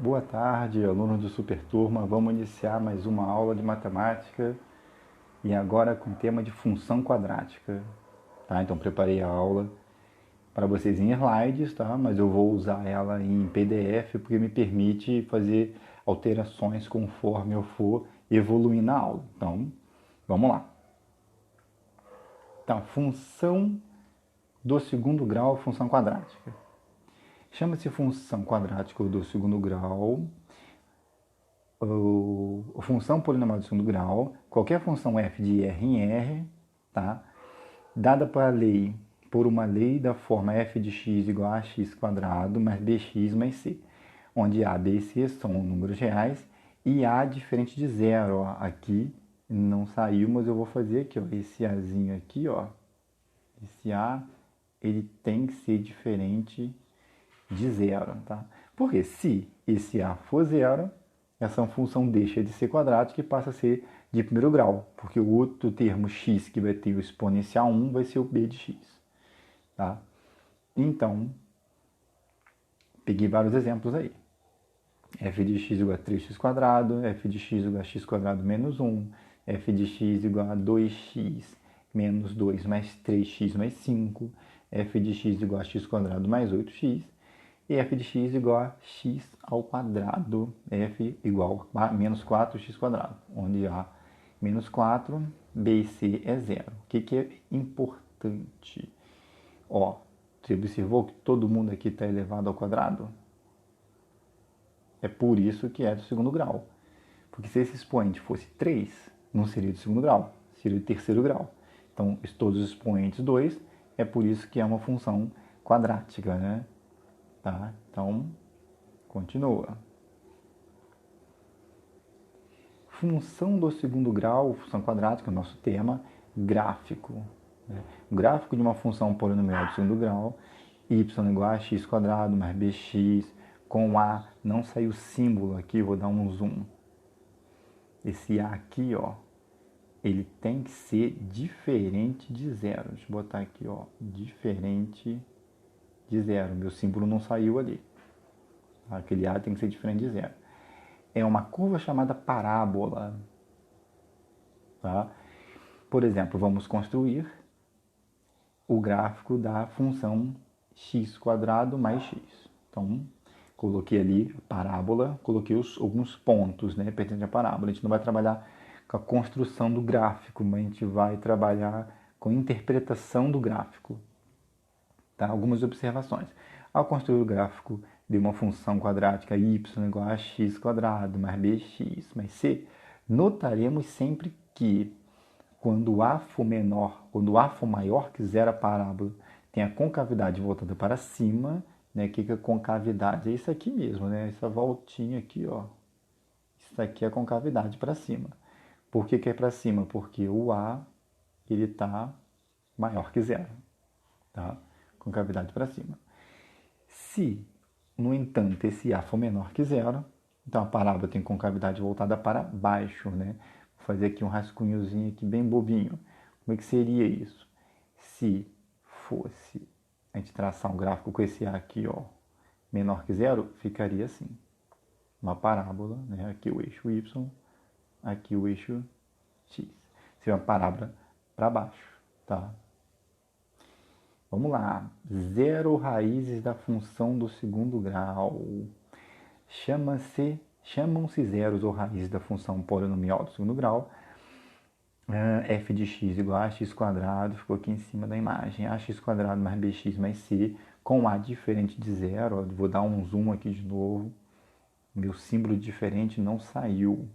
Boa tarde, alunos do Super Turma. Vamos iniciar mais uma aula de matemática e agora com o tema de função quadrática. Tá? Então preparei a aula para vocês em slides, tá? Mas eu vou usar ela em PDF porque me permite fazer alterações conforme eu for evoluindo na aula. Então, vamos lá. Então, função do segundo grau, função quadrática. Chama-se função quadrática do segundo grau, a função polinomial do segundo grau, qualquer função f de R em R, tá? Dada por uma lei da forma f de x igual a x quadrado mais bx mais c, onde a, b e c são números reais e a diferente de zero. Ó, aqui não saiu, mas eu vou fazer aqui, ó, esse azinho aqui, ó, esse a, ele tem que ser diferente de zero, tá? Porque se esse a for zero, essa função deixa de ser quadrática e passa a ser de primeiro grau, porque o outro termo x que vai ter o exponencial 1 vai ser o b de x, tá? Então, peguei vários exemplos aí. F de x igual a 3x quadrado, f de x igual a x quadrado menos 1, f de x igual a 2x menos 2 mais 3x mais 5, f de x igual a x quadrado mais 8x, e f de x igual a x ao quadrado, f igual a menos 4x quadrado, onde a menos 4, b e c é zero. O que é importante? Ó, você observou que todo mundo aqui está elevado ao quadrado? É por isso que é do segundo grau. Porque se esse expoente fosse 3, não seria do segundo grau, seria do terceiro grau. Então, todos os expoentes 2, é por isso que é uma função quadrática, né? Tá? Então, continua. Função do segundo grau, função quadrática, o nosso tema, gráfico. Né? O gráfico de uma função polinomial do segundo grau, y igual a x quadrado mais bx, com a, não saiu o símbolo aqui, vou dar um zoom. Esse a aqui, ó, ele tem que ser diferente de zero. Deixa eu botar aqui, ó, diferente de zero. Meu símbolo não saiu ali. Aquele a tem que ser diferente de zero. É uma curva chamada parábola. Tá? Por exemplo, vamos construir o gráfico da função x quadrado mais x. Então, coloquei ali a parábola, coloquei alguns pontos, né, pertencentes à parábola. A gente não vai trabalhar com a construção do gráfico, mas a gente vai trabalhar com a interpretação do gráfico. Tá? Algumas observações. Ao construir o gráfico de uma função quadrática y igual a x quadrado mais bx mais c, notaremos sempre que quando A for menor, quando A for maior que zero, a parábola tem a concavidade voltada para cima, né? O que é concavidade? É isso aqui mesmo, né? Essa voltinha aqui, ó. Isso aqui é a concavidade para cima. Por que é para cima? Porque o A, ele está maior que zero, tá? Concavidade para cima. Se, no entanto, esse A for menor que zero, então a parábola tem concavidade voltada para baixo, né? Vou fazer aqui um rascunhozinho aqui bem bobinho. Como é que seria isso? Se fosse a gente traçar um gráfico com esse A aqui, ó, menor que zero, ficaria assim. Uma parábola, né? Aqui o eixo Y, aqui o eixo X. Seria uma parábola para baixo, tá? Vamos lá. Zero raízes da função do segundo grau. Chamam-se zeros ou raízes da função polinomial do segundo grau. F de x igual a x quadrado, ficou aqui em cima da imagem. Ax quadrado mais bx mais c, com a diferente de zero. Ó, vou dar um zoom aqui de novo. Meu símbolo diferente não saiu.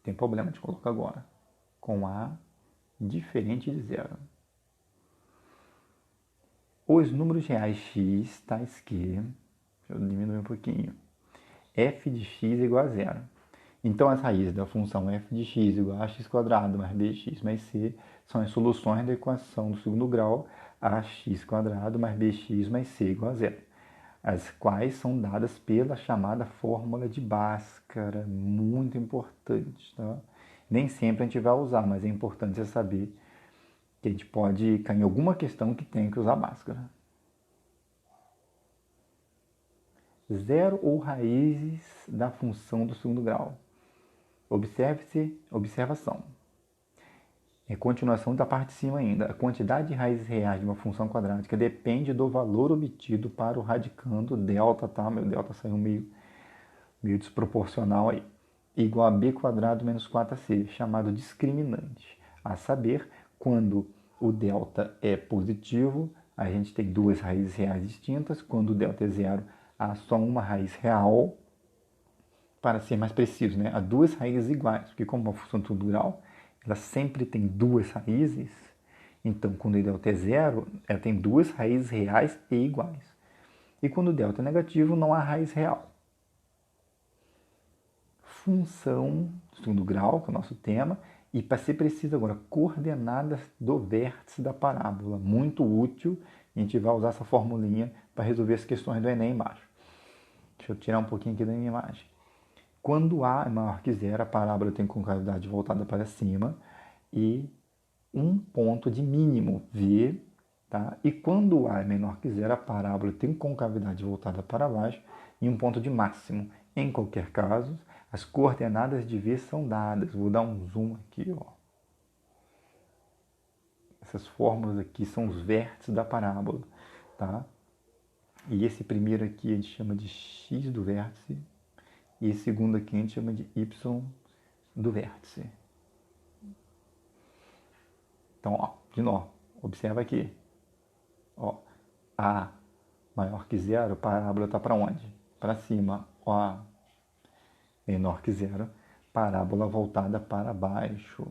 Tem problema de colocar agora. Com a diferente de zero. Os números reais x, tais que, deixa eu diminuir um pouquinho, f de x igual a zero. Então, as raízes da função f de x igual a x quadrado mais bx mais c são as soluções da equação do segundo grau ax quadrado mais bx mais c igual a zero, as quais são dadas pela chamada fórmula de Bhaskara, muito importante. Tá? Nem sempre a gente vai usar, mas é importante você saber que a gente pode cair em alguma questão que tem que usar Bhaskara. zero ou raízes da função do segundo grau. Observação. É continuação da parte de cima ainda. A quantidade de raízes reais de uma função quadrática depende do valor obtido para o radicando delta, tá? Meu delta saiu meio desproporcional aí. Igual a b quadrado menos 4ac, chamado discriminante. A saber, quando o delta é positivo, a gente tem duas raízes reais distintas. Quando o delta é zero, há só uma raiz real. Para ser mais preciso, né? Há duas raízes iguais, porque como uma função de segundo grau, ela sempre tem duas raízes. Então, quando o delta é zero, ela tem duas raízes reais e iguais. E quando o delta é negativo, não há raiz real. Função de segundo grau, que é o nosso tema, e para ser preciso agora, coordenadas do vértice da parábola. Muito útil, a gente vai usar essa formulinha para resolver as questões do Enem embaixo. Deixa eu tirar um pouquinho aqui da minha imagem. Quando A é maior que zero, a parábola tem concavidade voltada para cima e um ponto de mínimo, V, tá? E quando A é menor que zero, a parábola tem concavidade voltada para baixo e um ponto de máximo. Em qualquer caso, as coordenadas de V são dadas. Vou dar um zoom aqui, ó. Essas fórmulas aqui são os vértices da parábola, tá? E esse primeiro aqui a gente chama de x do vértice. E esse segundo aqui a gente chama de y do vértice. Então, ó, de novo, observa aqui. Ó, A maior que zero, a parábola está para onde? Para cima. Ó, A menor que zero, parábola voltada para baixo.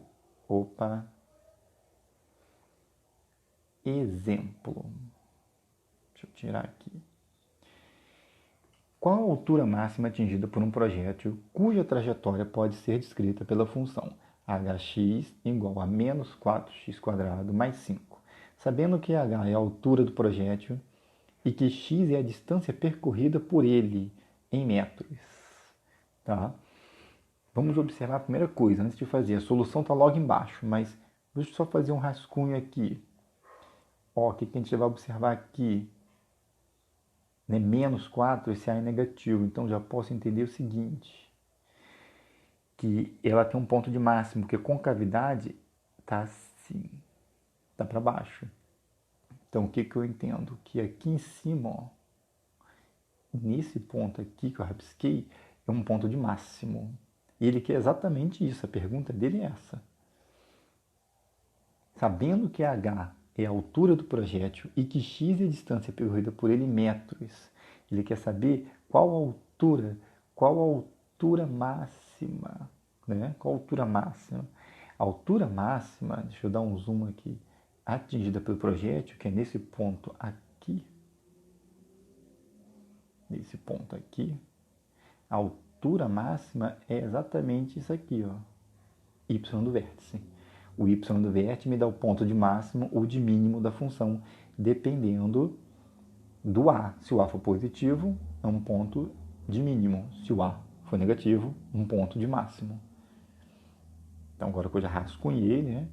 Opa. Exemplo. Deixa eu tirar aqui. Qual a altura máxima atingida por um projétil cuja trajetória pode ser descrita pela função hx igual a menos 4x² mais 5, sabendo que h é a altura do projétil e que x é a distância percorrida por ele em metros. Tá? Vamos observar a primeira coisa, antes de fazer. A solução está logo embaixo, mas deixa eu só fazer um rascunho aqui. Ó, o que a gente vai observar aqui? Né? Menos 4, esse A é negativo. Então, já posso entender o seguinte, que ela tem um ponto de máximo, porque a concavidade está assim, está para baixo. Então, o que eu entendo? Que aqui em cima, ó, nesse ponto aqui que eu rabisquei, é um ponto de máximo. E ele quer exatamente isso. A pergunta dele é essa. Sabendo que h é a altura do projétil e que x é a distância percorrida por ele em metros, ele quer saber qual a altura máxima, né? Qual a altura máxima? A altura máxima, deixa eu dar um zoom aqui, atingida pelo projétil, que é nesse ponto aqui, a altura máxima é exatamente isso aqui, ó, y do vértice. O y do vértice me dá o ponto de máximo ou de mínimo da função, dependendo do A. Se o A for positivo, é um ponto de mínimo. Se o A for negativo, um ponto de máximo. Então, agora que eu já rascunhei, né,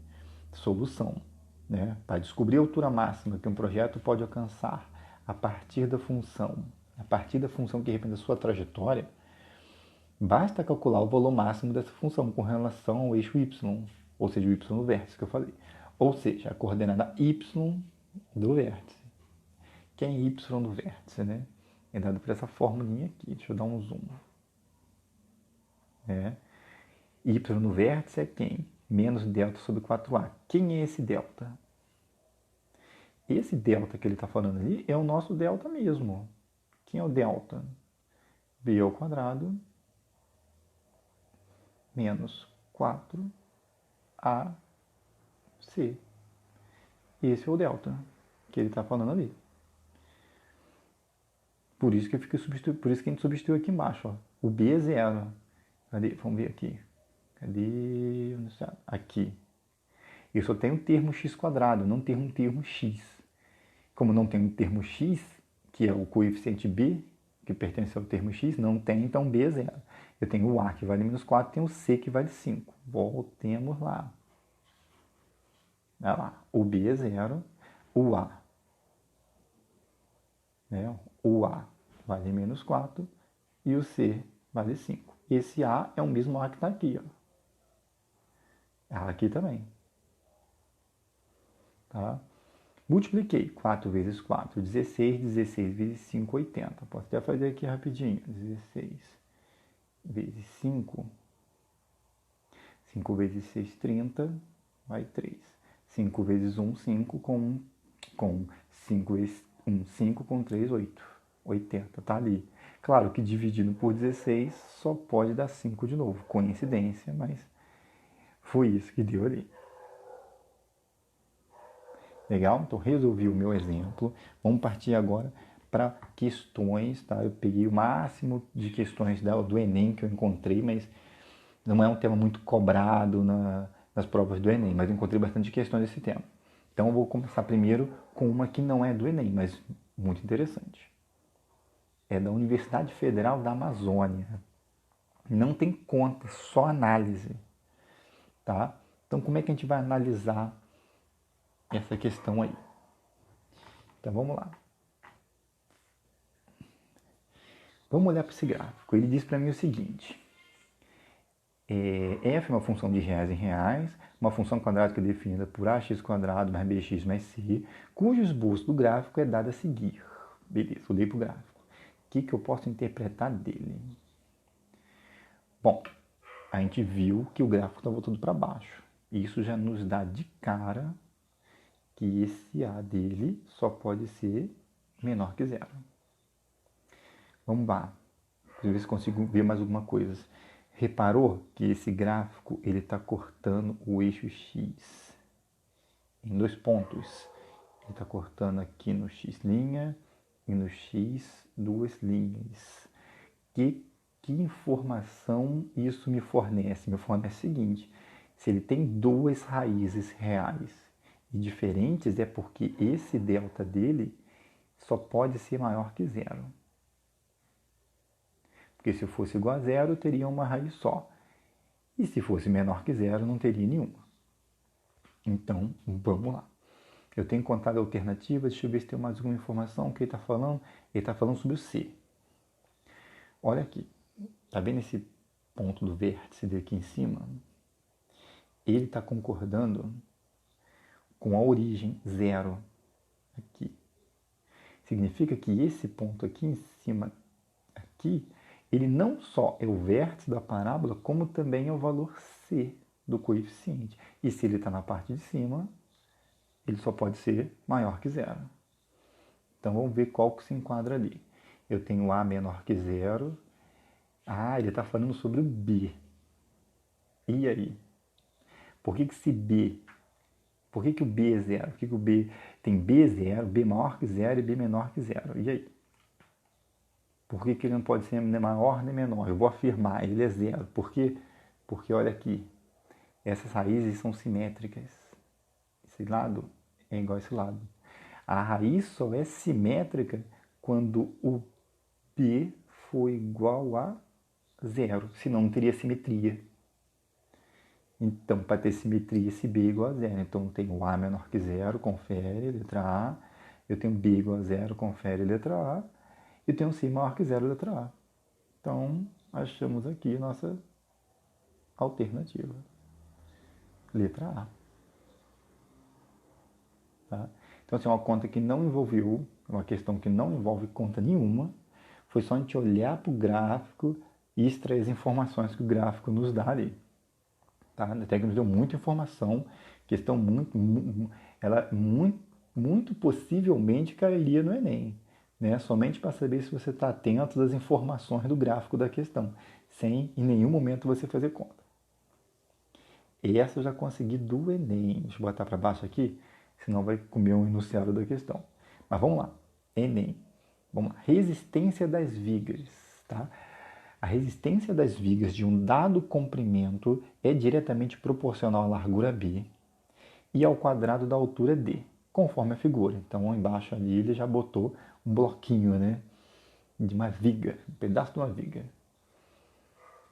solução. Né, para descobrir a altura máxima que um projeto pode alcançar a partir da função que representa a sua trajetória, basta calcular o valor máximo dessa função com relação ao eixo y, ou seja, o y do vértice que eu falei. Ou seja, a coordenada y do vértice. Quem é y do vértice, né? É dado por essa formulinha aqui. Deixa eu dar um zoom. Y no vértice é quem? Menos delta sobre 4a. Quem é esse delta? Esse delta que ele está falando ali é o nosso delta mesmo. Quem é o delta? B ao quadrado menos 4ac. Esse é o delta que ele está falando ali. Por isso que a gente substituiu aqui embaixo. Ó. O B é zero. Cadê? Vamos ver aqui. Cadê? Aqui. Eu só tenho um termo x², não tenho um termo x. Como não tem um termo x, que é o coeficiente b, que pertence ao termo x, não tem, então b é zero. Eu tenho o a, que vale menos 4, tenho o c, que vale 5. Voltemos lá. Olha lá. O b é zero, o a. Né? O a vale menos 4 e o C vale 5. Esse A é o mesmo A que está aqui, ó. Aqui também. Tá? Multipliquei 4 vezes 4, 16, 16 vezes 5, 80. Posso até fazer aqui rapidinho. 16 vezes 5, 5 vezes 6, 30, vai 3. 5 vezes 1, 5, com 5 vezes 1, 5, com 3, 8. 80, tá ali. Claro que dividido por 16 só pode dar 5 de novo. Coincidência, mas foi isso que deu ali. Legal? Então, resolvi o meu exemplo. Vamos partir agora para questões, tá? Eu peguei o máximo de questões do Enem que eu encontrei, mas não é um tema muito cobrado nas provas do Enem, mas eu encontrei bastante questões desse tema. Então, eu vou começar primeiro com uma que não é do Enem, mas muito interessante. É da Universidade Federal da Amazônia. Não tem conta, só análise, tá? Então, como é que a gente vai analisar essa questão aí? Então, vamos lá. Vamos olhar para esse gráfico. Ele diz para mim o seguinte. F é uma função de reais em reais, uma função quadrática definida por ax quadrado mais bx mais c, cujo esboço do gráfico é dado a seguir. Beleza, olhei para o gráfico. O que eu posso interpretar dele? Bom, a gente viu que o gráfico está voltando para baixo. Isso já nos dá de cara que esse A dele só pode ser menor que zero. Vamos lá, para ver se consigo ver mais alguma coisa. Reparou que esse gráfico ele está cortando o eixo X em 2 pontos. Ele está cortando aqui no X' e no X 2 linhas. Que informação isso me fornece? Me fornece o seguinte: se ele tem 2 raízes reais e diferentes, é porque esse delta dele só pode ser maior que zero. Porque se fosse igual a zero, teria uma raiz só. E se fosse menor que zero, não teria nenhuma. Então, vamos lá. Eu tenho contado alternativas, deixa eu ver se tem mais alguma informação que ele está falando. Ele está falando sobre o C. Olha aqui. Está vendo esse ponto do vértice daqui em cima? Ele está concordando com a origem zero aqui. Significa que esse ponto aqui em cima, aqui, ele não só é o vértice da parábola, como também é o valor C do coeficiente. E se ele está na parte de cima, ele só pode ser maior que zero. Então, vamos ver qual que se enquadra ali. Eu tenho A menor que zero. Ah, ele está falando sobre o B. E aí? Por que esse B? Por que o B é zero? Por que o B tem B zero, B maior que zero e B menor que zero? E aí? Por que ele não pode ser nem maior nem menor? Eu vou afirmar, ele é zero. Por quê? Porque olha aqui, essas raízes são simétricas. Esse lado é igual a esse lado. A raiz só é simétrica quando o B for igual a zero, senão não teria simetria. Então, para ter simetria, esse B é igual a zero. Então, eu tenho A menor que zero, confere, letra A. Eu tenho B igual a zero, confere, letra A. E tenho C maior que zero, letra A. Então, achamos aqui a nossa alternativa. Letra A. Tá? Então, assim, é uma conta que não envolveu, uma questão que não envolve conta nenhuma. Foi só a gente olhar para o gráfico e extrair as informações que o gráfico nos dá ali. Tá? Até que nos deu muita informação, questão muito possivelmente cairia no Enem. Né? Somente para saber se você está atento às informações do gráfico da questão, sem em nenhum momento você fazer conta. Essa eu já consegui do Enem. Deixa eu botar para baixo aqui, senão vai comer um enunciado da questão. Mas vamos lá. Enem. Vamos lá. Resistência das vigas. Tá? A resistência das vigas de um dado comprimento é diretamente proporcional à largura B e ao quadrado da altura D, conforme a figura. Então, embaixo ali ele já botou um bloquinho, né, de uma viga, um pedaço de uma viga.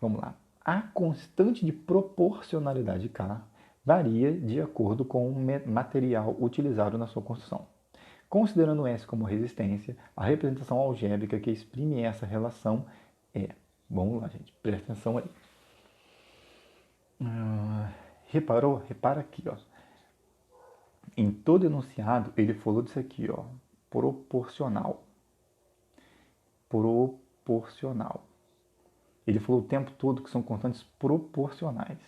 Vamos lá. A constante de proporcionalidade K varia de acordo com o material utilizado na sua construção. Considerando S como resistência, a representação algébrica que exprime essa relação é... Vamos lá, gente, presta atenção aí. Reparou? Repara aqui, ó. Em todo enunciado, ele falou disso aqui, ó. Proporcional. Proporcional. Ele falou o tempo todo que são constantes proporcionais.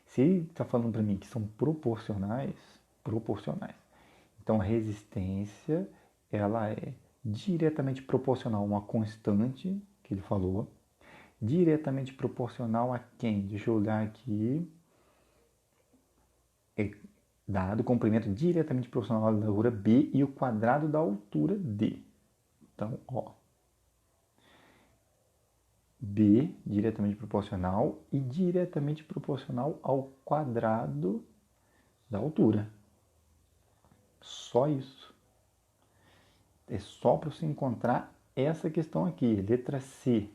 Se ele está falando para mim que são proporcionais, então a resistência, ela é diretamente proporcional a uma constante, que ele falou, diretamente proporcional a quem? Deixa eu olhar aqui. É dado o comprimento diretamente proporcional à largura B e o quadrado da altura D. Então, ó, B diretamente proporcional e diretamente proporcional ao quadrado da altura. Só isso. É só para você encontrar essa questão aqui, letra C.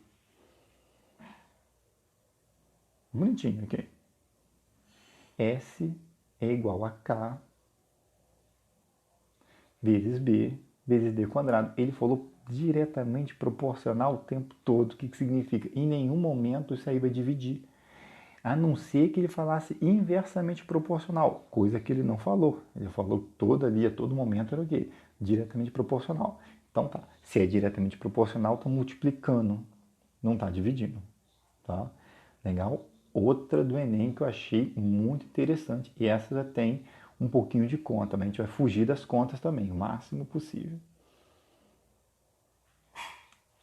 Bonitinho aqui. S é igual a K vezes B vezes D quadrado. Ele falou diretamente proporcional o tempo todo. O que significa? Em nenhum momento isso aí vai dividir. A não ser que ele falasse inversamente proporcional, coisa que ele não falou. Ele falou que toda ali, a todo momento era o quê? Diretamente proporcional. Então tá, se é diretamente proporcional, está multiplicando, não está dividindo. Tá? Legal? Outra do Enem que eu achei muito interessante, e essa já tem um pouquinho de conta, mas a gente vai fugir das contas também, o máximo possível.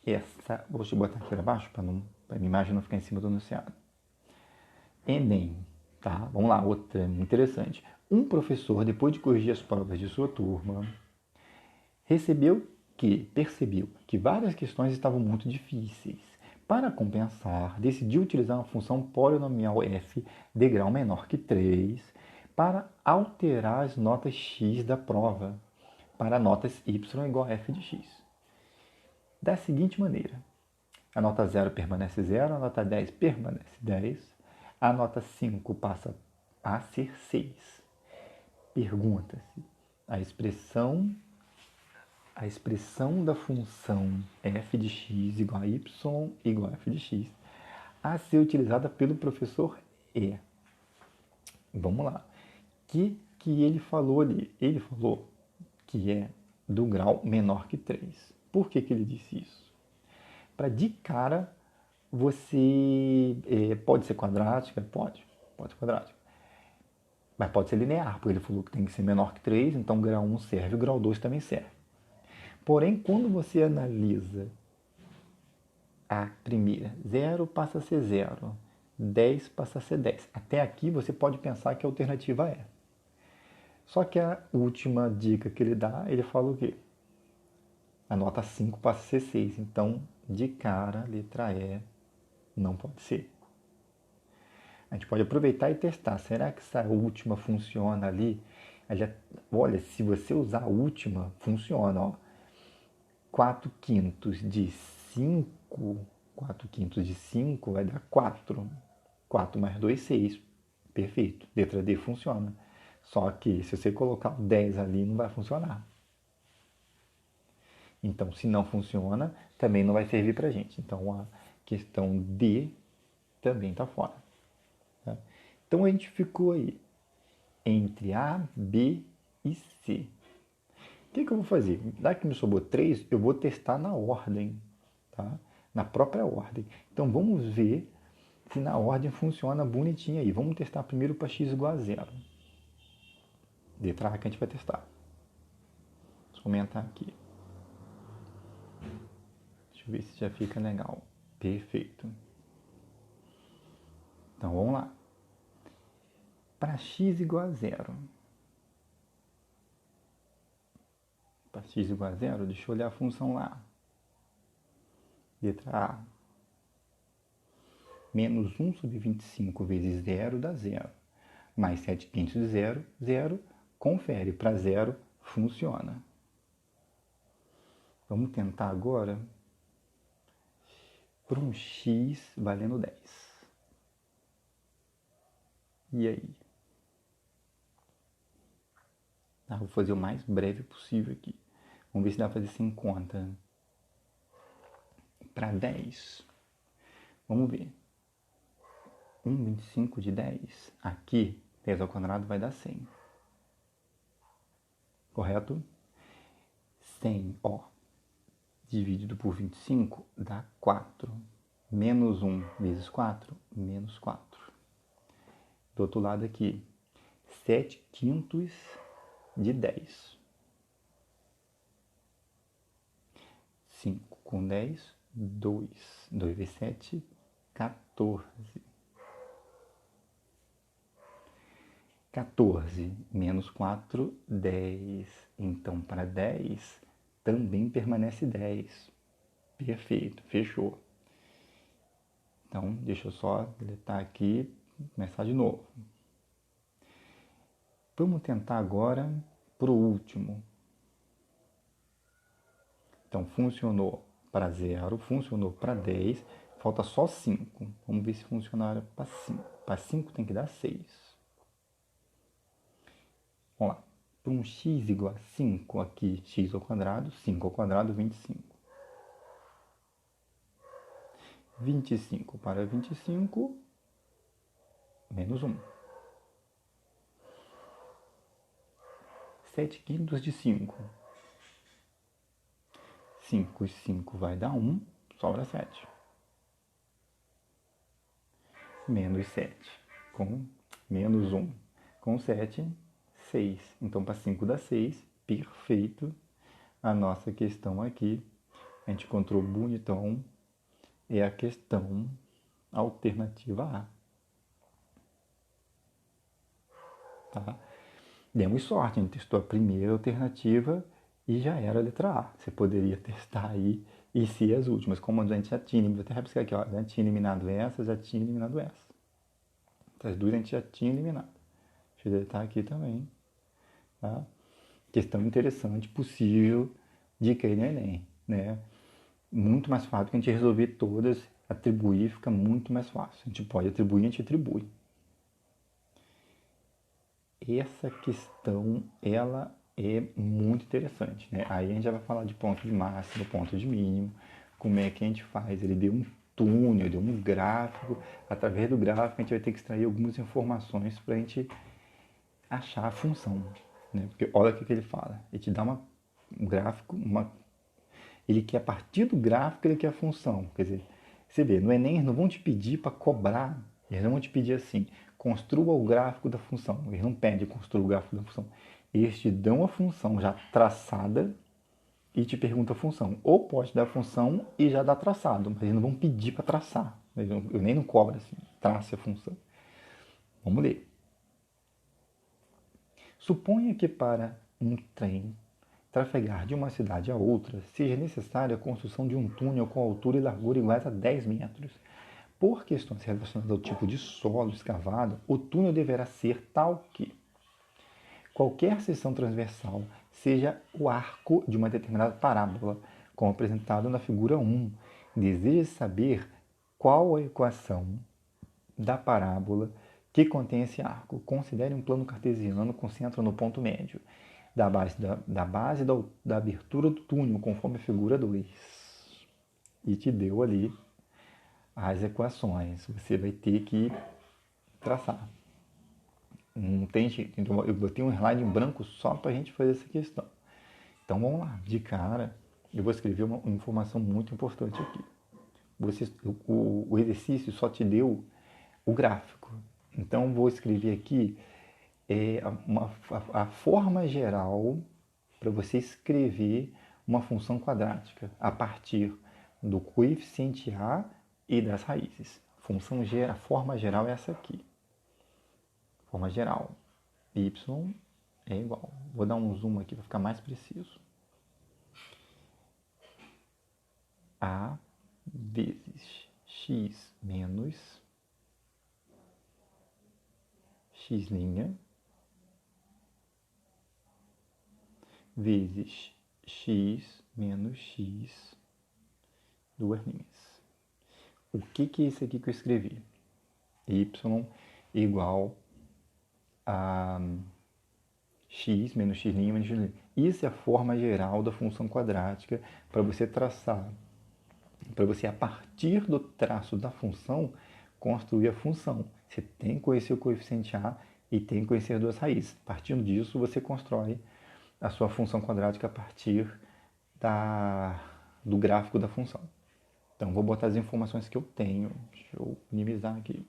Essa, vou te botar aqui para baixo, para a minha imagem não ficar em cima do enunciado. Enem, tá? Vamos lá, outra interessante. Um professor, depois de corrigir as provas de sua turma, percebeu que várias questões estavam muito difíceis. Para compensar, decidiu utilizar uma função polinomial f de grau menor que 3 para alterar as notas x da prova para notas y igual a f de x. Da seguinte maneira, a nota 0 permanece 0, a nota 10 permanece 10, a nota 5 passa a ser 6. Pergunta-se, a expressão da função f de x igual a y igual a f de x a ser utilizada pelo professor E. Vamos lá. O que ele falou ali? Ele falou que é do grau menor que 3. Por que ele disse isso? Para de cara você pode ser quadrática? Pode ser quadrática. Mas pode ser linear, porque ele falou que tem que ser menor que 3, então grau 1 serve, o grau 2 também serve. Porém, quando você analisa a primeira, 0 passa a ser 0, 10 passa a ser 10. Até aqui você pode pensar que a alternativa é. Só que a última dica que ele dá, ele fala o quê? A nota 5 passa a ser 6. Então, de cara, letra E não pode ser. A gente pode aproveitar e testar. Será que essa última funciona ali? Olha, se você usar a última, funciona. Ó. 4 quintos de 5, 4 quintos de 5 vai dar 4. 4 mais 2, 6. Perfeito. Letra D funciona. Só que se você colocar o 10 ali, não vai funcionar. Então, se não funciona, também não vai servir para a gente. Então, a questão D também está fora. Tá? Então, a gente ficou aí entre A, B e C. O que eu vou fazer? Daqui me sobrou 3, eu vou testar na ordem, tá? Na própria ordem. Então, vamos ver se na ordem funciona bonitinho aí. Vamos testar primeiro para x igual a 0. Letra A que a gente vai testar. Vou comentar aqui. Deixa eu ver se já fica legal. Perfeito. Então, vamos lá. Para x igual a 0. Para x igual a 0, deixa eu olhar a função lá. Letra A. Menos 1 sobre 25 vezes 0 dá 0. Mais 7 quintos de 0, 0. Confere. Para 0, funciona. Vamos tentar agora por um x valendo 10. E aí? Vou fazer o mais breve possível aqui. Vamos ver se dá para fazer isso em conta. Para 10. Vamos ver. 1/25 de 10. Aqui, 10 ao quadrado vai dar 100. Correto? 100, ó, dividido por 25 dá 4. Menos 1 vezes 4, menos 4. Do outro lado aqui, 7/5 de 10. 5 com 10, 2. 2 vezes 7, 14. 14 menos 4, 10. Então, para 10, também permanece 10. Perfeito, fechou. Então, deixa eu só deletar aqui, começar de novo. Vamos tentar agora para o último. Então, funcionou para 0, funcionou para 10, falta só 5. Vamos ver se funcionaram para 5. Para 5 tem que dar 6. Vamos lá. Para um x igual a 5 aqui, x ao quadrado, 5 ao quadrado, 25. 25 para 25, menos 1. 7/5 de 5. 5 e 5 vai dar 1, sobra 7. Menos 7, com menos 1. Com 7, 6. Então, para 5 dá 6. Perfeito. A nossa questão aqui, a gente encontrou bonitão, é a questão alternativa A. Tá? Demos sorte, a gente testou a primeira alternativa e já era a letra A. Você poderia testar aí e ser as últimas. Como a gente já tinha, vou até rabiscar aqui, ó, já tinha eliminado essa, já tinha eliminado essa. Essas duas a gente já tinha eliminado. Deixa eu deletar aqui também. Tá? Questão interessante, possível de cair no Enem, né? Muito mais fácil que a gente resolver todas, atribuir fica muito mais fácil. A gente pode atribuir, a gente atribui. Essa questão, ela é muito interessante, né? Aí a gente já vai falar de ponto de máximo, ponto de mínimo, como é que a gente faz. Ele deu um túnel, deu um gráfico. Através do gráfico a gente vai ter que extrair algumas informações para a gente achar a função, né? Porque olha o que ele fala. Ele te dá um gráfico, ele quer a partir do gráfico, ele quer a função. Quer dizer, você vê, no Enem eles não vão te pedir para cobrar, eles não vão te pedir assim, construa o gráfico da função. Eles não pedem construa o gráfico da função. Eles te dão a função já traçada e te perguntam a função. Ou pode dar a função e já dá traçado, mas eles não vão pedir para traçar. Eu nem não cobro assim, trace a função. Vamos ler. Suponha que para um trem trafegar de uma cidade a outra, seja necessária a construção de um túnel com altura e largura iguais a 10 metros. Por questões relacionadas ao tipo de solo escavado, o túnel deverá ser tal que qualquer seção transversal seja o arco de uma determinada parábola, como apresentado na figura 1. Deseja saber qual a equação da parábola que contém esse arco. Considere um plano cartesiano com centro no ponto médio da base da abertura do túnel, conforme a figura 2. E te deu ali as equações. Você vai ter que traçar. Não tem jeito. Então, eu botei um slide em branco só para a gente fazer essa questão. Então vamos lá. De cara, eu vou escrever uma informação muito importante aqui. O exercício só te deu o gráfico. Então vou escrever aqui a forma geral para você escrever uma função quadrática a partir do coeficiente A e das raízes. A forma geral é essa aqui. Forma geral. Y é igual. Vou dar um zoom aqui para ficar mais preciso. A vezes x menos x' vezes x menos x, duas linhas. O que é isso aqui que eu escrevi? Y igual a x menos x' menos x'. Isso é a forma geral da função quadrática para você traçar, para você, a partir do traço da função, construir a função. Você tem que conhecer o coeficiente a e tem que conhecer as duas raízes. Partindo disso, você constrói a sua função quadrática a partir do gráfico da função. Então, vou botar as informações que eu tenho. Deixa eu minimizar aqui.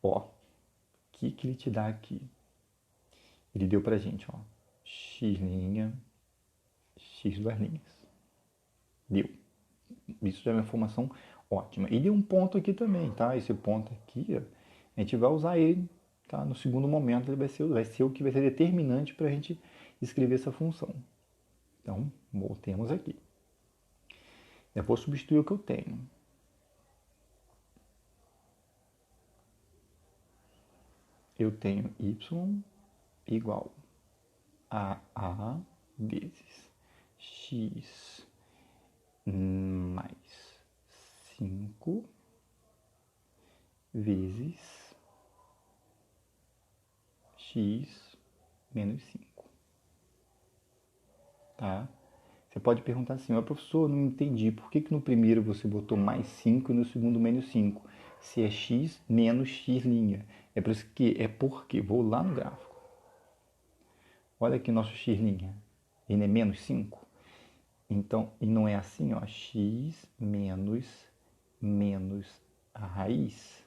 Ó, o que ele te dá aqui? Ele deu pra gente, ó, x', x duas linhas. Deu. Isso já é uma informação ótima. E deu um ponto aqui também, tá? Esse ponto aqui, ó, a gente vai usar ele, tá? No segundo momento, ele vai ser o que vai ser determinante para a gente escrever essa função. Então, voltemos aqui. Eu vou substituir o que eu tenho. Eu tenho y igual a vezes x mais 5 vezes x menos 5. Tá? Você pode perguntar assim, mas professor, não entendi, por que no primeiro você botou mais 5 e no segundo menos 5? Se é x menos x'. É porque, vou lá no gráfico. Olha aqui nosso x', ele é menos 5. Então, e não é assim, ó, x menos a raiz.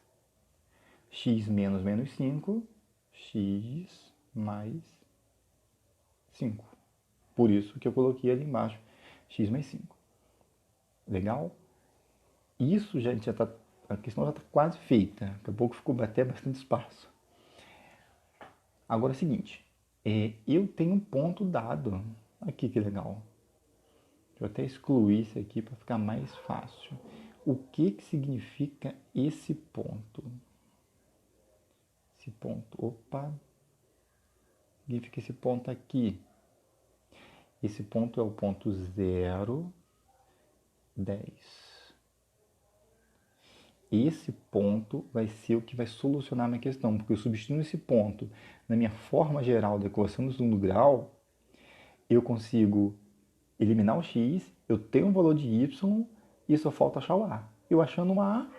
X menos menos 5, x mais 5. Por isso que eu coloquei ali embaixo, x mais 5. Legal? Isso a questão já está quase feita. Daqui a pouco ficou até bastante espaço. Agora é o seguinte, eu tenho um ponto dado. Aqui que legal. Deixa eu até excluir isso aqui para ficar mais fácil. O que significa esse ponto? Esse ponto, opa, significa esse ponto aqui. Esse ponto é o ponto 0, 10. Esse ponto vai ser o que vai solucionar a minha questão, porque eu substituindo esse ponto na minha forma geral da equação do segundo grau, eu consigo eliminar o x, eu tenho um valor de y e só falta achar o a. Eu achando um a,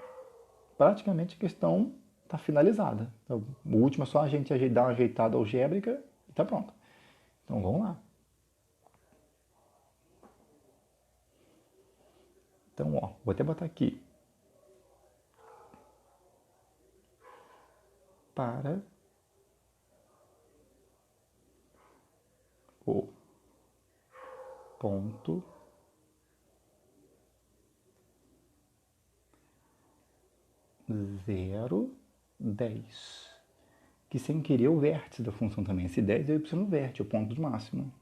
praticamente a questão está finalizada. Então, o último é só a gente dar uma ajeitada algébrica e está pronto. Então vamos lá. Então, ó, vou até botar aqui. Para o ponto 0, 10. Que sem querer é o vértice da função também. Esse 10 é o y vértice, é o ponto máximo.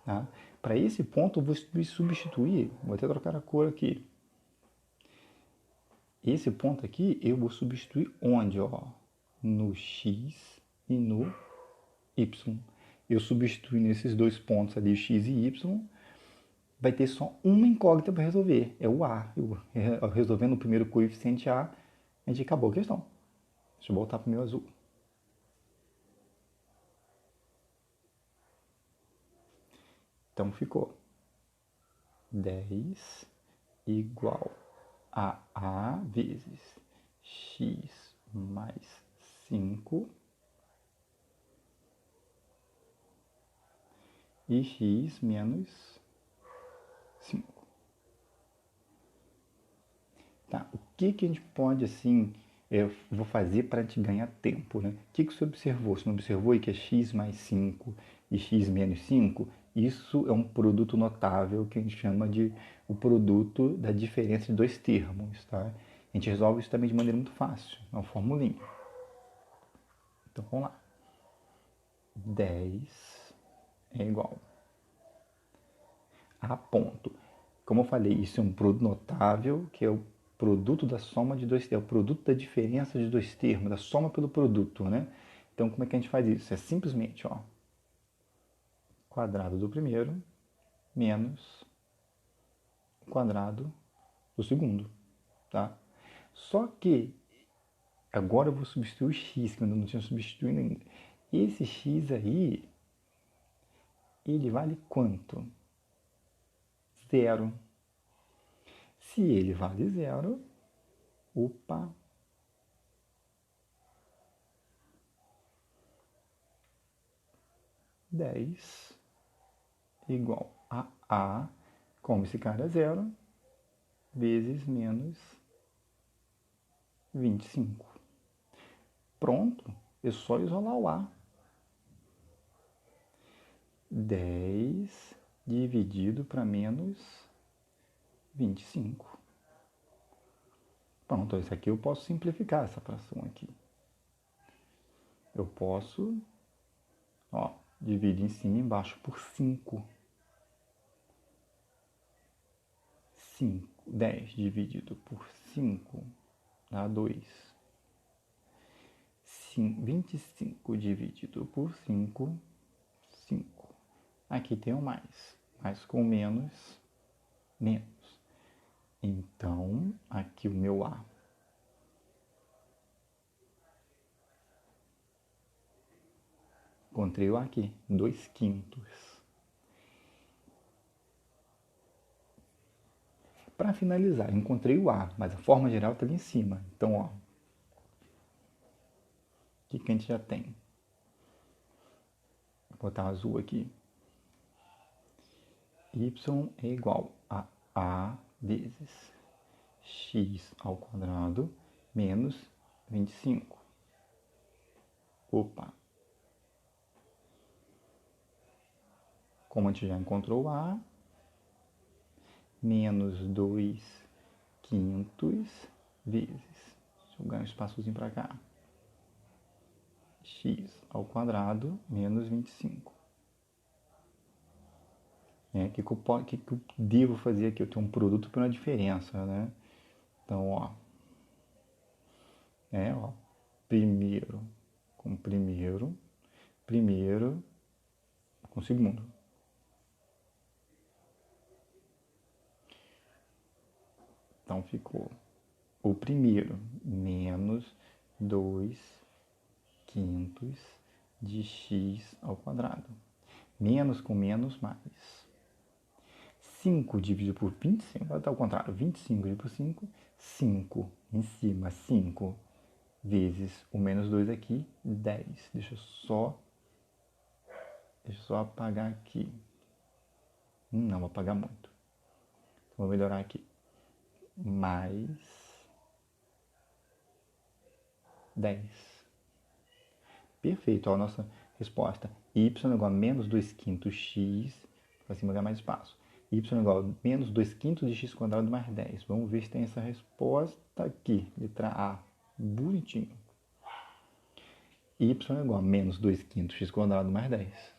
Tá? Para esse ponto eu vou substituir, vou até trocar a cor aqui. Esse ponto aqui eu vou substituir onde? Ó? No x e no y. Eu substituindo esses dois pontos ali, x e y, vai ter só uma incógnita para resolver, é o a. Resolvendo o primeiro coeficiente a, a gente acabou a questão. Deixa eu voltar para o meu azul. Então ficou 10 igual a vezes x mais 5 e x menos 5. Tá? O que a gente pode, assim, vou fazer para a gente ganhar tempo, né? O que você observou? Você não observou aí que é x mais 5 e x menos 5? Isso é um produto notável que a gente chama de o produto da diferença de dois termos, tá? A gente resolve isso também de maneira muito fácil, é uma formulinha. Então, vamos lá. 10 é igual a ponto. Como eu falei, isso é um produto notável, que é o produto da soma de dois termos, é o produto da diferença de dois termos, da soma pelo produto, né? Então, como é que a gente faz isso? É simplesmente, ó, quadrado do primeiro menos o quadrado do segundo, tá? Só que agora eu vou substituir o x, que eu ainda não tinha substituído ainda. Esse x aí, ele vale quanto? 0. Se ele vale 0, opa, dez igual a, como esse cara é 0, vezes menos 25. Pronto, é só isolar o A. 10 dividido para menos 25. Pronto, isso aqui eu posso simplificar essa fração aqui. Eu posso, dividir em cima e embaixo por 5. 10 dividido por 5 dá 2. 25 dividido por 5, 5. Aqui tem o mais. Mais com menos, menos. Então, aqui o meu A. Encontrei o A aqui, 2/5. Para finalizar, encontrei o A, mas a forma geral está ali em cima. Então, o que a gente já tem? Vou botar azul aqui. Y é igual a A vezes x ao quadrado menos 25. Opa! Como a gente já encontrou o A, menos 2/5 vezes, deixa eu ganhar um espaçozinho para cá, x ao quadrado menos 25. O que eu devo fazer aqui? Eu tenho um produto pela diferença, né? Então, primeiro com primeiro com segundo. Então, ficou o primeiro menos 2/5 de x ao quadrado. Menos com menos, mais. 5 dividido por 25, vai estar ao contrário. 25 dividido por 5, 5 em cima, 5 vezes o menos 2 aqui, 10. Deixa eu só apagar aqui. Não, vou apagar muito. Então, vou melhorar aqui. Mais 10. Perfeito, a nossa resposta. Y igual a menos 2/5 x, para cima ganhar mais espaço. Y igual a menos 2/5 de x quadrado mais 10. Vamos ver se tem essa resposta aqui, letra A. Bonitinho. Y igual a menos 2/5 x quadrado mais 10.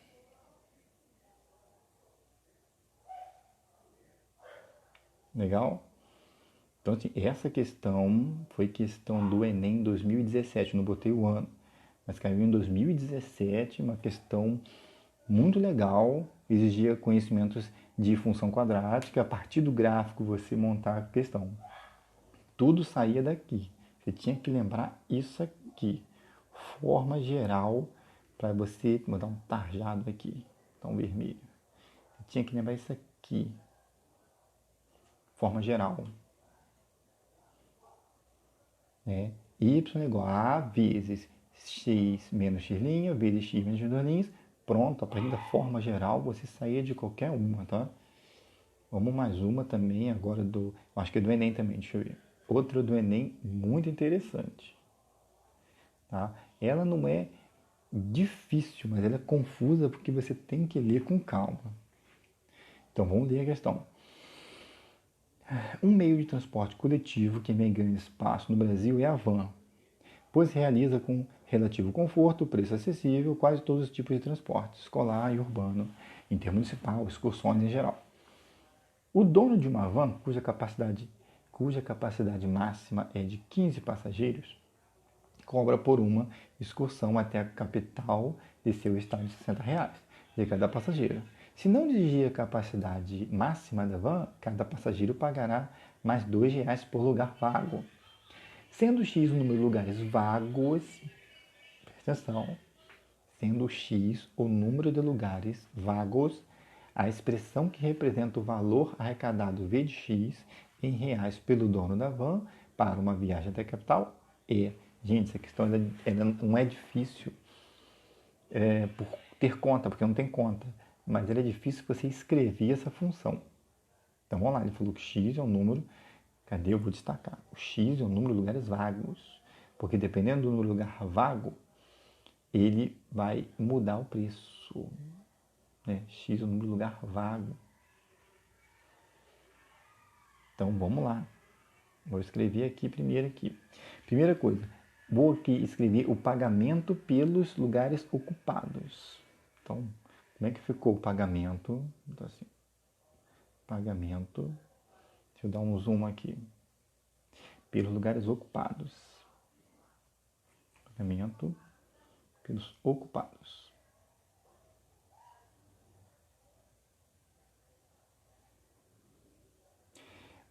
Legal? Então, assim, essa questão foi questão do Enem 2017, não botei o ano, mas caiu em 2017, uma questão muito legal, exigia conhecimentos de função quadrática, a partir do gráfico você montar a questão. Tudo saía daqui, você tinha que lembrar isso aqui, forma geral, para você, vou dar um tarjado aqui, então vermelho, você tinha que lembrar isso aqui, forma geral. Y igual a A vezes x menos x' vezes x menos 2'. Pronto, a partir da forma geral você saía de qualquer uma, tá? Vamos mais uma também agora acho que é do Enem também, deixa eu ver. Outra do Enem muito interessante, tá? Ela não é difícil, mas ela é confusa porque você tem que ler com calma. Então vamos ler a questão. Um meio de transporte coletivo que vem ganhando espaço no Brasil é a van, pois realiza com relativo conforto, preço acessível, quase todos os tipos de transporte, escolar e urbano, intermunicipal, excursões em geral. O dono de uma van, cuja capacidade máxima é de 15 passageiros, cobra por uma excursão até a capital de seu estado de R$60 de cada passageiro. Se não dirigir a capacidade máxima da van, cada passageiro pagará mais R$2 por lugar vago. Sendo X o número de lugares vagos, presta atenção, sendo x o número de lugares vagos, a expressão que representa o valor arrecadado V de x em reais pelo dono da van para uma viagem até a capital é. Gente, essa questão ela não é difícil por ter conta, porque não tem conta, mas ela é difícil você escrever essa função. Então vamos lá, ele falou que x é um número, cadê? Eu vou destacar. O x é um número de lugares vagos, porque dependendo do lugar vago, ele vai mudar o preço. Né? X é um número de lugar vago. Então vamos lá. Vou escrever aqui primeiro aqui. Primeira coisa, vou aqui escrever o pagamento pelos lugares ocupados. Então, como é que ficou o pagamento? Então, assim, pagamento, deixa eu dar um zoom aqui, pelos lugares ocupados. Pagamento pelos ocupados.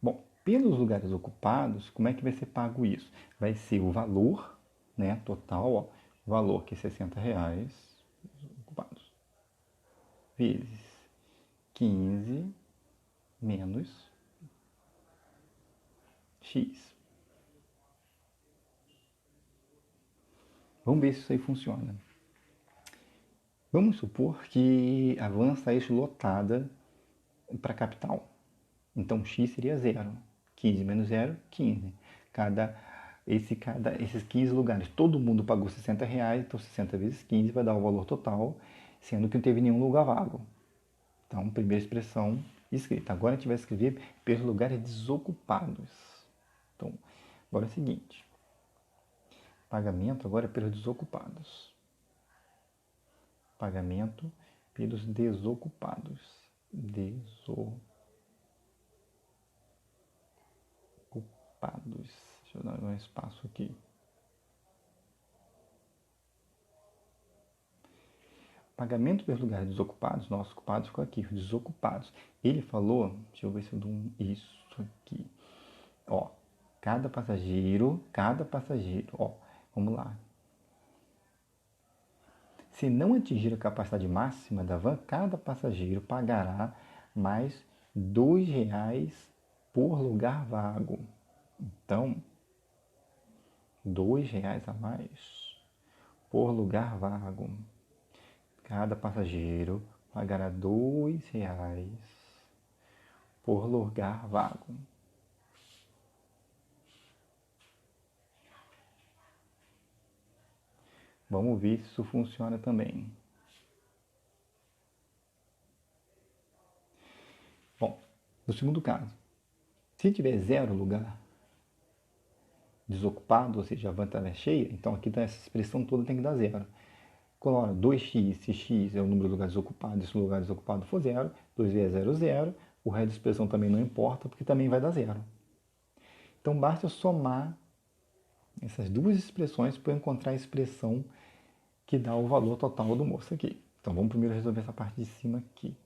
Bom, pelos lugares ocupados, como é que vai ser pago isso? Vai ser o valor, né, total, ó, o valor que é R$60, ocupados, vezes 15 menos x. Vamos ver se isso aí funciona. Vamos supor que a van saísse lotada para a capital. Então x seria 0. 15 menos 0, 15. Esses 15 lugares, todo mundo pagou R$60, então 60 vezes 15 vai dar o valor total, sendo que não teve nenhum lugar vago. Então, primeira expressão escrita. Agora a gente vai escrever pelos lugares desocupados. Então, agora é o seguinte. Pagamento agora é pelos desocupados. Pagamento pelos desocupados. Desocupados. Deixa eu dar um espaço aqui. Pagamento pelos lugares desocupados, nossos ocupados ficou aqui, desocupados. Ele falou, deixa eu ver se eu dou isso aqui. Ó, cada passageiro, ó, vamos lá. Se não atingir a capacidade máxima da van, cada passageiro pagará mais R$2 por lugar vago. Então, R$2 a mais por lugar vago. Cada passageiro pagará R$2 por lugar vago. Vamos ver se isso funciona também. Bom, no segundo caso, se tiver 0 lugar desocupado, ou seja, a van está cheia, então aqui tá essa expressão toda tem que dar 0. Quando 2x, se x é o número de lugares ocupados, se o lugar desocupado for 0, 2 vezes 0, 0, o resto da expressão também não importa, porque também vai dar 0. Então basta somar essas duas expressões para encontrar a expressão que dá o valor total do moço aqui. Então vamos primeiro resolver essa parte de cima aqui.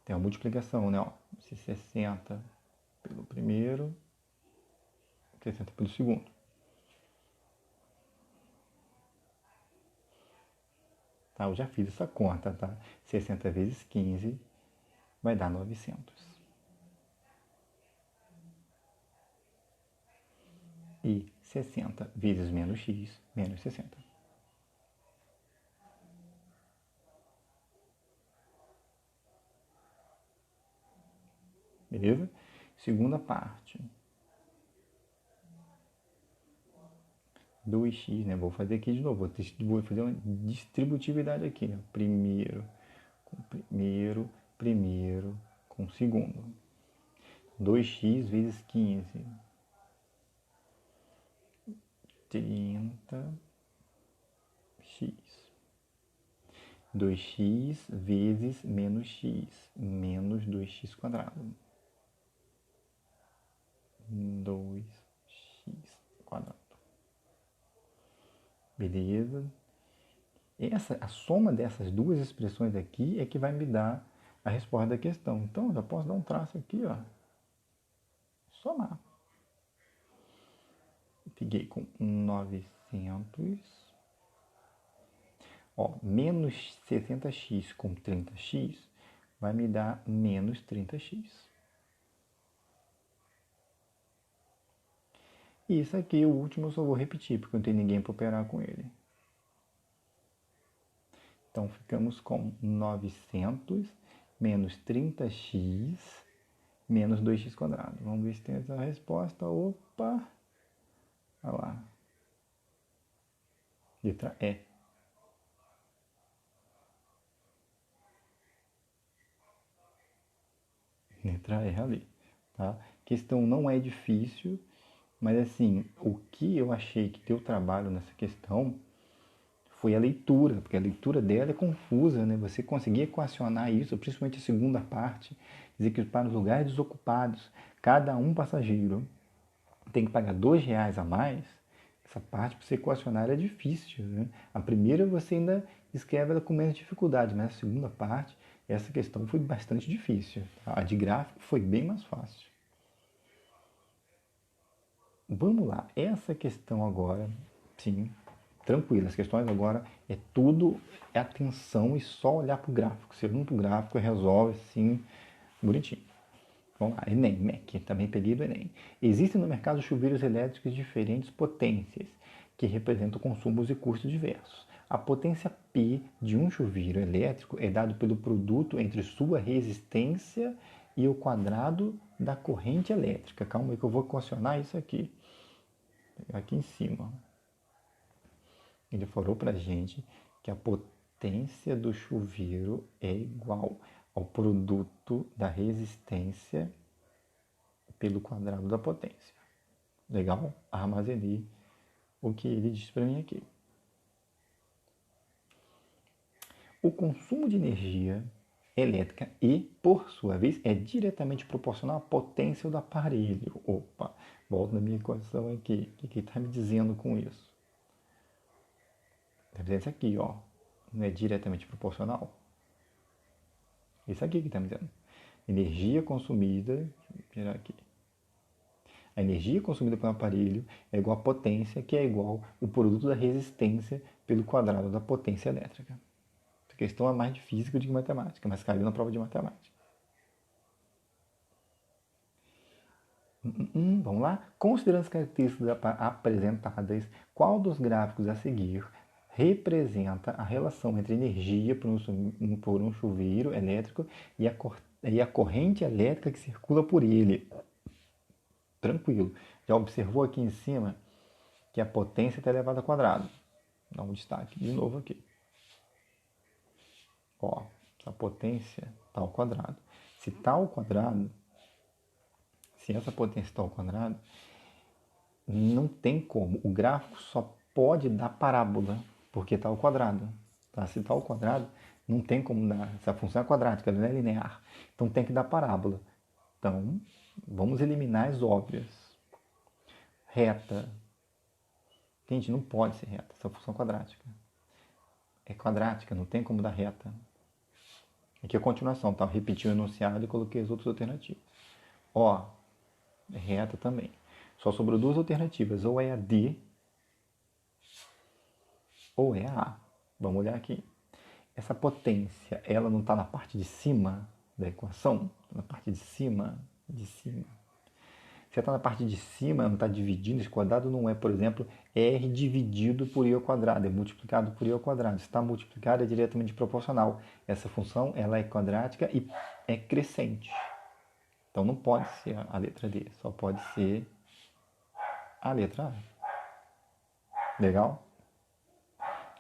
Tem uma multiplicação, né? Ó, se 60 pelo primeiro, 60 pelo segundo. Tá, eu já fiz essa conta, tá? 60 vezes 15 vai dar 900. E 60 vezes menos x, menos 60. Beleza? Segunda parte. 2x, né? Vou fazer aqui de novo. Vou fazer uma distributividade aqui, né? Primeiro com segundo. 2x vezes 15. 30x. 2x vezes menos x, menos 2x quadrado. 2x quadrado. Beleza? A soma dessas duas expressões aqui é que vai me dar a resposta da questão. Então, eu já posso dar um traço aqui, ó. Somar. fiquei com 900. Ó, menos 60x com 30x vai me dar menos 30x. E isso aqui, o último, eu só vou repetir, porque não tem ninguém para operar com ele. Então, ficamos com 900 menos 30x menos 2x². Vamos ver se tem essa resposta. Opa! Olha lá. Letra E. Letra E ali. Tá? A questão não é difícil, mas assim, o que eu achei que deu trabalho nessa questão foi a leitura, porque a leitura dela é confusa, né? Você conseguir equacionar isso, principalmente a segunda parte, dizer que para os lugares desocupados, cada um passageiro tem que pagar R$ 2 a mais, essa parte para você equacionar é difícil, né? A primeira você ainda escreve ela com menos dificuldade, mas a segunda parte, essa questão foi bastante difícil. Tá? A de gráfico foi bem mais fácil. Vamos lá, essa questão agora, sim, tranquilo, as questões agora é tudo, é atenção e só olhar para o gráfico. Você olhando para o gráfico resolve assim, bonitinho. Vamos lá, Enem, MEC, também peguei do Enem. Existem no mercado chuveiros elétricos de diferentes potências, que representam consumos e custos diversos. A potência P de um chuveiro elétrico é dado pelo produto entre sua resistência e o quadrado da corrente elétrica. Calma aí que eu vou equacionar isso aqui. Aqui em cima. Ele falou para a gente que a potência do chuveiro é igual ao produto da resistência pelo quadrado da potência. Legal? Armazenei o que ele disse para mim aqui. O consumo de energia elétrica e, por sua vez, é diretamente proporcional à potência do aparelho. Opa, volto na minha equação aqui. O que ele está me dizendo com isso? Deve ser isso aqui, ó. Não é diretamente proporcional? Isso aqui que está me dizendo. Energia consumida, deixa eu tirar aqui. A energia consumida pelo aparelho é igual à potência, que é igual ao produto da resistência pelo quadrado da potência elétrica. Essa questão é mais de física do que matemática, mas caiu na prova de matemática. Vamos lá? Considerando as características apresentadas, qual dos gráficos a seguir representa a relação entre energia por um chuveiro elétrico e a corrente elétrica que circula por ele? Tranquilo. Já observou aqui em cima que a potência está elevada ao quadrado. Dá um destaque de novo aqui. Ó, a potência está ao quadrado. Se está ao quadrado, se essa potência está ao quadrado, não tem como. O gráfico só pode dar parábola, porque está ao quadrado. Tá? Se está ao quadrado, não tem como dar. Essa função é quadrática, não é linear. Então tem que dar parábola. Então, vamos eliminar as óbvias. Reta. Gente, não pode ser reta, essa função quadrática. É quadrática, não tem como dar reta. Aqui é a continuação, tá? Eu repeti o enunciado e coloquei as outras alternativas. Ó, reta também. Só sobrou duas alternativas, ou é a D ou é a A. Vamos olhar aqui. Essa potência, ela não está na parte de cima da equação? Na parte de cima, Se está na parte de cima, não está dividindo, esse quadrado não é, por exemplo, R dividido por I ao quadrado, é multiplicado por I ao quadrado. Se está multiplicado, é diretamente proporcional. Essa função ela é quadrática e é crescente. Então não pode ser a letra D, só pode ser a letra A. Legal?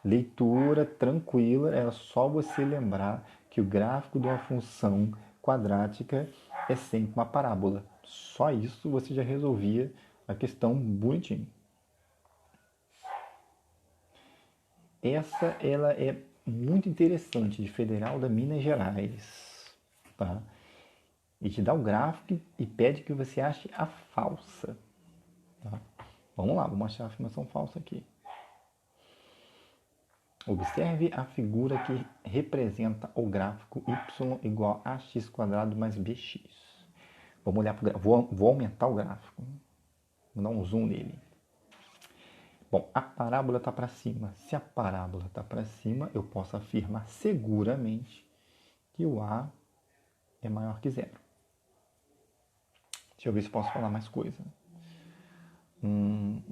Leitura tranquila, é só você lembrar que o gráfico de uma função quadrática é sempre uma parábola. Só isso você já resolvia a questão bonitinho. Essa ela é muito interessante, de Federal da Minas Gerais. Tá? E te dá o gráfico e pede que você ache a falsa. Tá? Vamos lá, vou achar a afirmação falsa aqui. Observe a figura que representa o gráfico y igual a x² mais bx. Vamos olhar para o gráfico. Vou aumentar o gráfico. Vou dar um zoom nele. Bom, a parábola está para cima. Se a parábola está para cima, eu posso afirmar seguramente que o A é maior que zero. Deixa eu ver se posso falar mais coisa.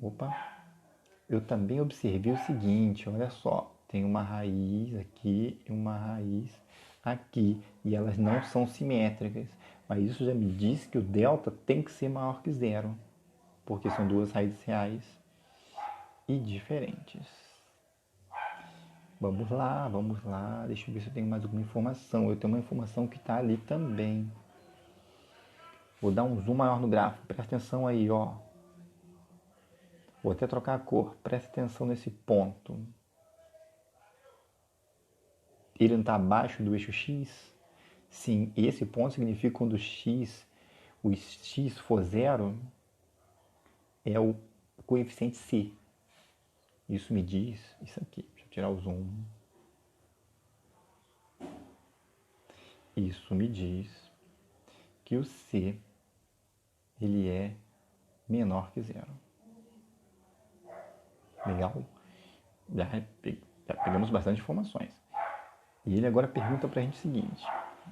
Opa. Eu também observei o seguinte, olha só. Tem uma raiz aqui e uma raiz aqui. E elas não são simétricas. Mas isso já me diz que o delta tem que ser maior que zero. Porque são duas raízes reais e diferentes. Vamos lá. Deixa eu ver se eu tenho mais alguma informação. Eu tenho uma informação que está ali também. Vou dar um zoom maior no gráfico. Presta atenção aí, ó. Vou até trocar a cor. Presta atenção nesse ponto. Ele não está abaixo do eixo X? Sim, esse ponto significa quando o X for zero, é o coeficiente C. Isso me diz, isso aqui, deixa eu tirar o zoom. Isso me diz que o C, ele é menor que zero. Legal? Já pegamos bastante informações. E ele agora pergunta para a gente o seguinte,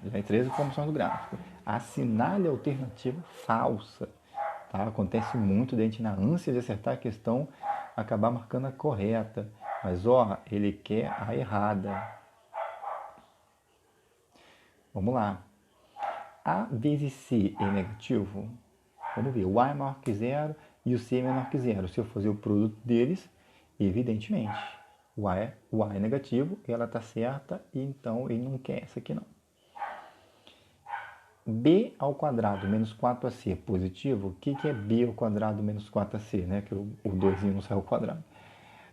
já tem 3 informações do gráfico. Assinale a alternativa falsa. Tá? Acontece muito de a gente, na ânsia de acertar a questão, acabar marcando a correta. Mas, ó, ele quer a errada. Vamos lá. A vezes C é negativo? Vamos ver. O A é maior que zero e o C é menor que zero. Se eu fazer o produto deles, evidentemente, o A é negativo, ela está certa, e então ele não quer essa aqui não. B ao quadrado menos 4ac é positivo. O que é B ao quadrado menos 4ac? Né? Que o 2 não sai ao quadrado.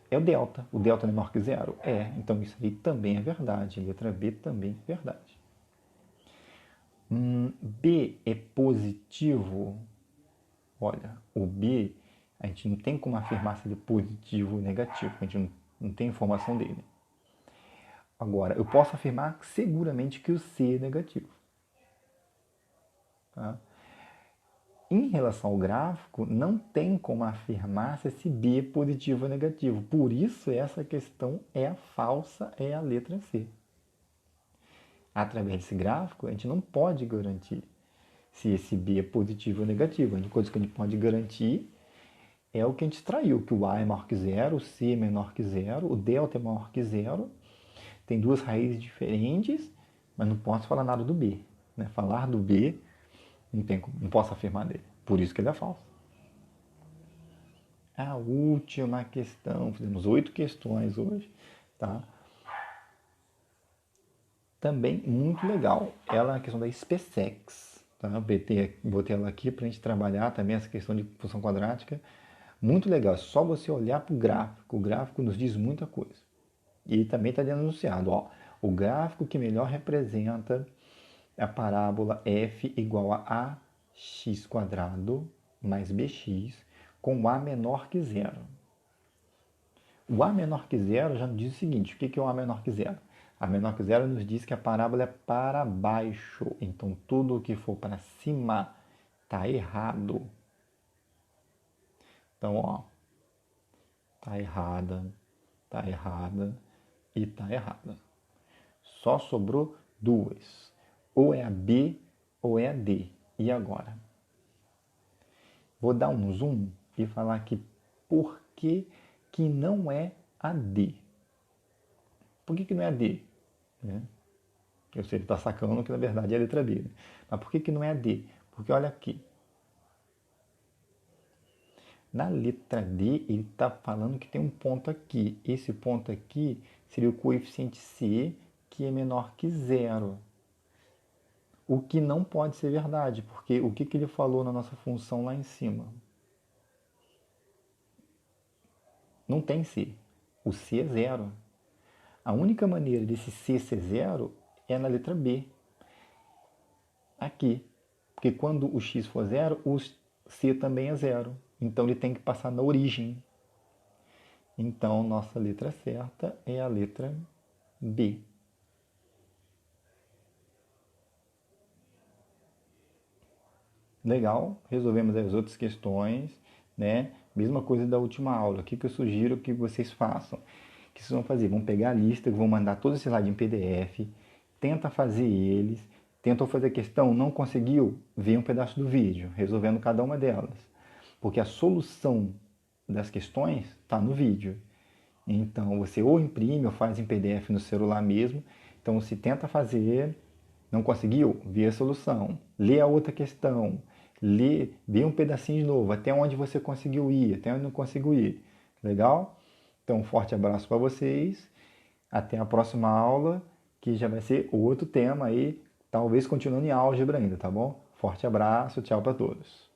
É o delta. O delta é menor que zero? É. Então isso aí também é verdade. Letra B também é verdade. B é positivo. Olha, o B, a gente não tem como afirmar se ele é positivo ou negativo. A gente não tem informação dele. Agora, eu posso afirmar seguramente que o C é negativo. Tá? Em relação ao gráfico, não tem como afirmar se esse B é positivo ou negativo. Por isso, essa questão é a falsa, é a letra C. Através desse gráfico, a gente não pode garantir se esse B é positivo ou negativo. A única coisa que a gente pode garantir é o que a gente extraiu, que o A é maior que zero, o C é menor que zero, o delta é maior que zero. Tem duas raízes diferentes, mas não posso falar nada do B. Né? Falar do B, não posso afirmar dele. Por isso que ele é falso. A última questão, fizemos 8 questões hoje, tá? Também muito legal. Ela é a questão da SpaceX. Tá? Botei ela aqui para a gente trabalhar também essa questão de função quadrática. Muito legal. É só você olhar para o gráfico. O gráfico nos diz muita coisa. E também está denunciado. Ó, o gráfico que melhor representa a parábola f igual a ax² mais bx com a menor que zero. O a menor que zero já nos diz o seguinte. O que é o a menor que zero? A menor que zero nos diz que a parábola é para baixo. Então, tudo o que for para cima está errado. Então, ó, está errada e está errada. Só sobrou duas. Ou é a B ou é a D. E agora? Vou dar um zoom e falar aqui por que não é a D. Por que não é a D? Eu sei que está sacando que na verdade é a letra B. Né? Mas por que não é a D? Porque olha aqui. Na letra D, ele está falando que tem um ponto aqui. Esse ponto aqui seria o coeficiente C, que é menor que zero. O que não pode ser verdade, porque o que ele falou na nossa função lá em cima? Não tem C. O C é zero. A única maneira desse C ser zero é na letra B. Aqui. Porque quando o x for zero, o C também é zero. Então ele tem que passar na origem. Então nossa letra certa é a letra B. Legal, resolvemos as outras questões, né? Mesma coisa da última aula. O que eu sugiro que vocês façam? O que vocês vão fazer? Vão pegar a lista, vão mandar todos esses slides em PDF, tenta fazer eles, tentou fazer a questão, não conseguiu, vê um pedaço do vídeo, resolvendo cada uma delas. Porque a solução das questões está no vídeo. Então, você ou imprime ou faz em PDF no celular mesmo. Então, se tenta fazer, não conseguiu, vê a solução. Lê a outra questão. Vê um pedacinho de novo, até onde você conseguiu ir, até onde não conseguiu ir. Legal? Então, um forte abraço para vocês. Até a próxima aula, que já vai ser outro tema aí, talvez continuando em álgebra ainda, tá bom? Forte abraço, tchau para todos.